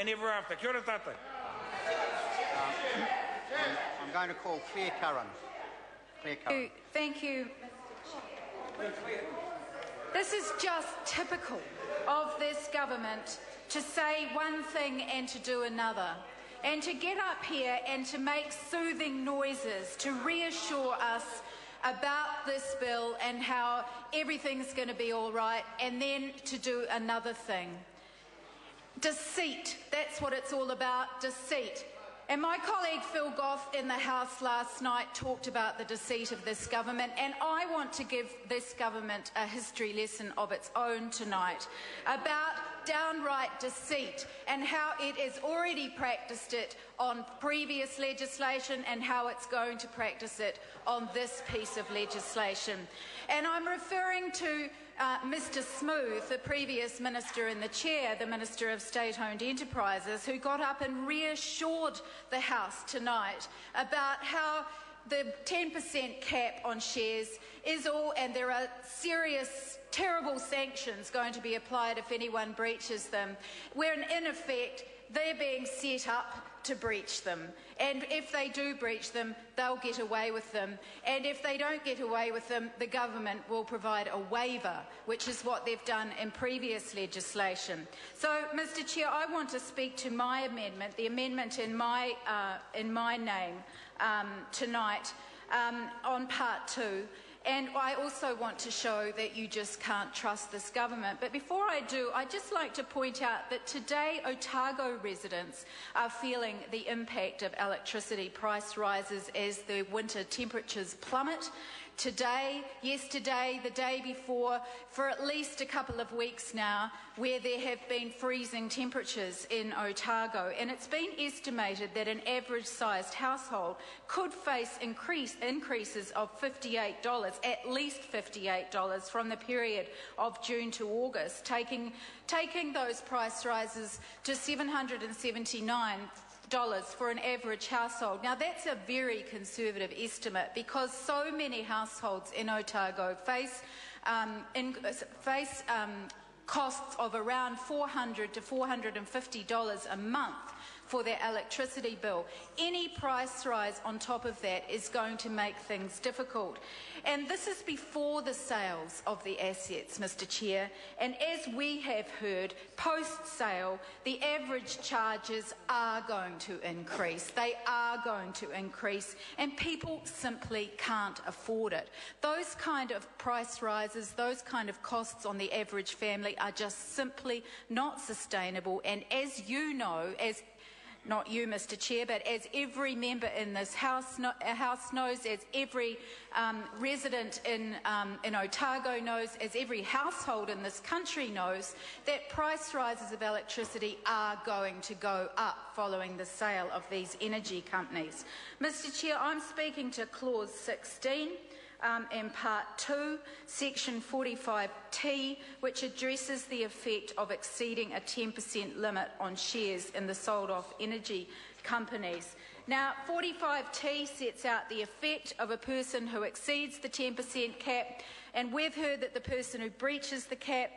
and ever after. Kia ora tātou. I'm going to call Claire Curran. Claire Curran. Thank you, Mr. Chair. This is just typical of this government to say one thing and to do another, and to get up here and to make soothing noises to reassure us about this bill and how everything's going to be all right, and then to do another thing. Deceit, that's what it's all about, deceit. And my colleague Phil Goff in the House last night talked about the deceit of this government, and I want to give this government a history lesson of its own tonight about downright deceit and how it has already practiced it on previous legislation and how it's going to practice it on this piece of legislation. And I'm referring to Mr Smooth, the previous Minister in the Chair, the Minister of State-Owned Enterprises, who got up and reassured the House tonight about how the 10% cap on shares is all, and there are serious, terrible sanctions going to be applied if anyone breaches them, where in effect they're being set up to breach them. And if they do breach them, they'll get away with them. And if they don't get away with them, the government will provide a waiver, which is what they've done in previous legislation. So, Mr Chair, I want to speak to my amendment, the amendment in my name tonight on Part 2. And I also want to show that you just can't trust this government. But before I do, I'd just like to point out that today Otago residents are feeling the impact of electricity price rises as the winter temperatures plummet. Today, yesterday, the day before, for at least a couple of weeks now, where there have been freezing temperatures in Otago. And it's been estimated that an average-sized household could face increases of $58, at least $58 from the period of June to August, taking those price rises to $779 for an average household. Now that's a very conservative estimate because so many households in Otago face costs of around $400 to $450 a month for their electricity bill. Any price rise on top of that is going to make things difficult. And this is before the sales of the assets, Mr Chair. And as we have heard, post-sale, the average charges are going to increase. They are going to increase, and people simply can't afford it. Those kind of price rises, those kind of costs on the average family are just simply not sustainable. And as you know, not you, Mr Chair, but as every member in this House knows, as every resident in Otago knows, as every household in this country knows, that price rises of electricity are going to go up following the sale of these energy companies. Mr Chair, I'm speaking to Clause 16. In Part 2, Section 45T, which addresses the effect of exceeding a 10% limit on shares in the sold-off energy companies. Now, 45T sets out the effect of a person who exceeds the 10% cap, and we've heard that the person who breaches the cap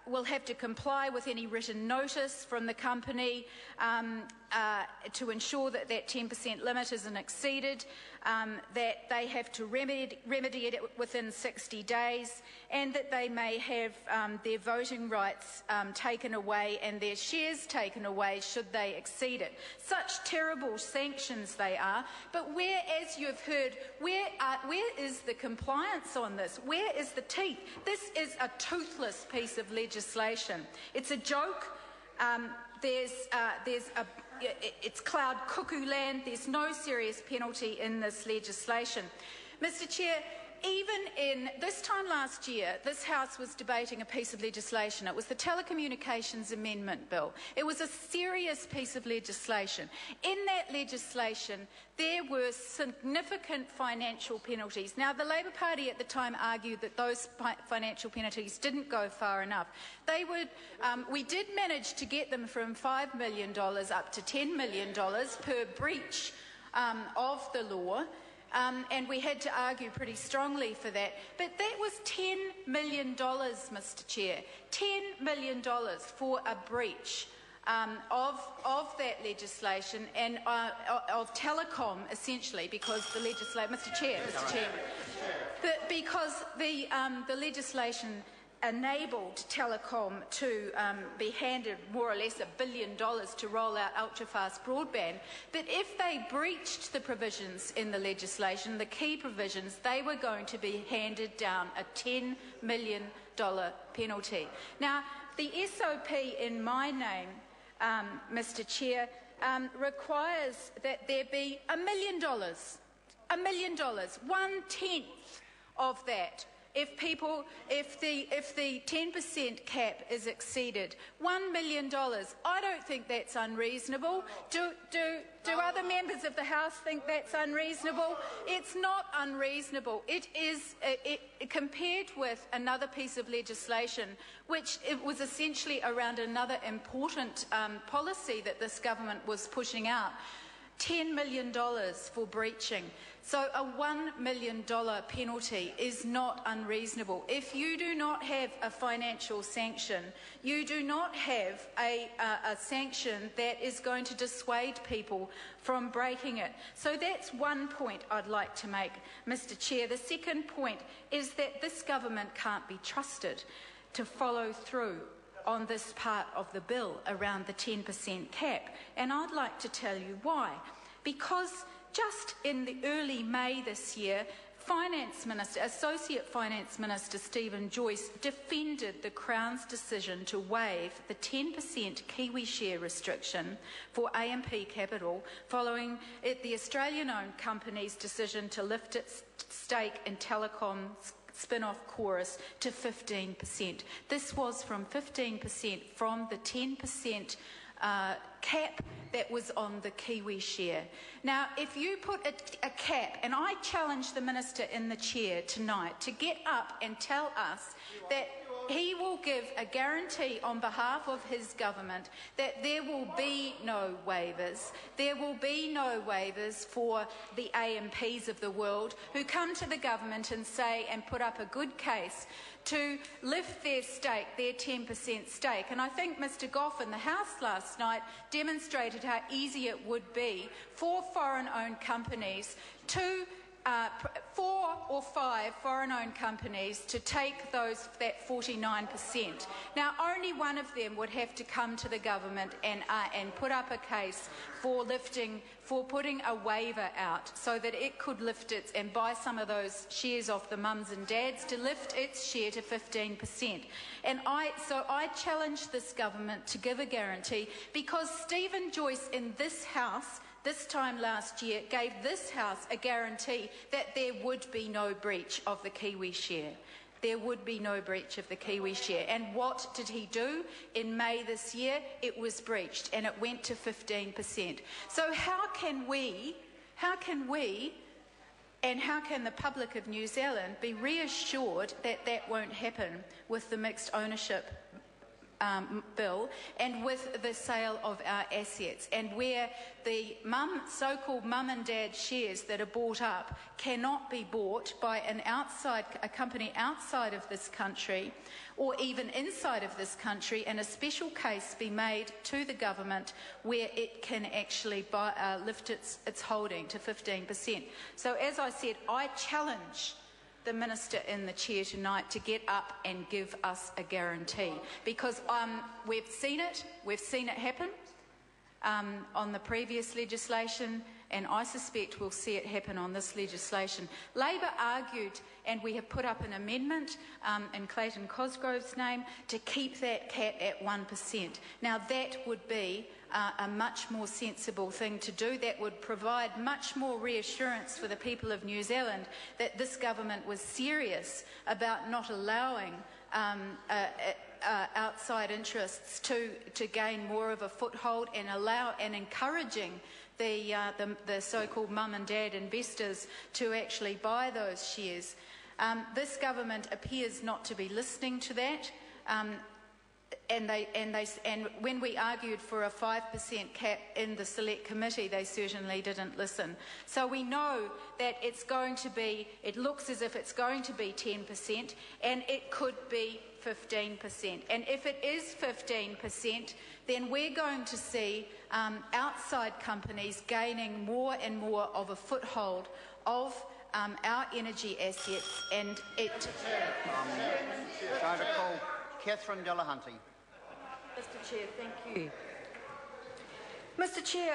will have to comply with any written notice from the company to ensure that that 10% limit isn't exceeded, that they have to remedy it within 60 days, and that they may have their voting rights taken away and their shares taken away should they exceed it. Such terrible sanctions they are, but where, as you've heard, where is the compliance on this? Where is the teeth? This is a toothless piece of legislation. It's a joke. It's cloud cuckoo land. There's no serious penalty in this legislation. Mr Chair, even in this time last year, this House was debating a piece of legislation. It was the Telecommunications Amendment Bill. It was a serious piece of legislation. In that legislation, there were significant financial penalties. Now, the Labor Party at the time argued that those financial penalties didn't go far enough. We did manage to get them from $5 million up to $10 million per breach of the law. And we had to argue pretty strongly for that. But that was $10 million, Mr Chair. $10 million for a breach of that legislation and of telecom, essentially, because the legislation, Mr. Chairman, because the legislation enabled telecom to be handed more or less $1 billion to roll out ultra-fast broadband. But if they breached the provisions in the legislation, the key provisions, they were going to be handed down a $10 million penalty. Now, the SOP in my name, Mr. Chair, requires that there be $1 million, $1 million, 1/10 of that. If the 10% cap is exceeded, $1 million. I don't think that's unreasonable. Do other members of the House think that's unreasonable? It's not unreasonable. It is compared with another piece of legislation, which it was essentially around another important policy that this government was pushing out. $10 million for breaching. So a $1 million penalty is not unreasonable. If you do not have a financial sanction, you do not have a sanction that is going to dissuade people from breaking it. So that's one point I'd like to make, Mr. Chair. The second point is that this government can't be trusted to follow through on this part of the bill around the 10% cap. And I'd like to tell you why. Because just in the early May this year, Associate Finance Minister Stephen Joyce defended the Crown's decision to waive the 10% Kiwi share restriction for AMP Capital following the Australian-owned company's decision to lift its stake in Telecom's spin-off Chorus to 15%. This was from 15% from the 10% cap that was on the Kiwi share. Now, if you put a cap, and I challenge the Minister in the chair tonight to get up and tell us that he will give a guarantee on behalf of his government that there will be no waivers. There will be no waivers for the AMPs of the world who come to the government and say and put up a good case to lift their stake, their 10% stake. And I think Mr. Goff in the House last night demonstrated how easy it would be for foreign-owned companies to 4 or 5 foreign-owned companies to take that 49%. Now, only one of them would have to come to the government and put up a case for putting a waiver out so that it could lift it and buy some of those shares off the mums and dads to lift its share to 15%. And so I challenge this government to give a guarantee, because Stephen Joyce in this House this time last year gave this House a guarantee that there would be no breach of the Kiwi share. There would be no breach of the Kiwi share. And what did he do? In May this year, it was breached and it went to 15%. So how can we and how can the public of New Zealand be reassured that that won't happen with the mixed ownership bill and with the sale of our assets, and where the so-called mum and dad shares that are bought up cannot be bought by a company outside of this country or even inside of this country, and a special case be made to the government where it can actually lift its holding to 15%. So as I said, I challenge the Minister in the chair tonight to get up and give us a guarantee, because we've seen it happen on the previous legislation, and I suspect we'll see it happen on this legislation. Labor argued, and we have put up an amendment in Clayton Cosgrove's name to keep that cap at 1%. Now that would be a much more sensible thing to do. That would provide much more reassurance for the people of New Zealand that this government was serious about not allowing outside interests to gain more of a foothold and encouraging the so-called mum and dad investors to actually buy those shares. This government appears not to be listening to that. And when we argued for a 5% cap in the select committee, they certainly didn't listen. So we know that it's going to be, it looks as if it's going to be 10%, and it could be 15%. And if it is 15%, then we're going to see outside companies gaining more and more of a foothold of our energy assets, and it... Going to call Catherine Delahunty. Mr. Chair, thank you. Mr. Chair,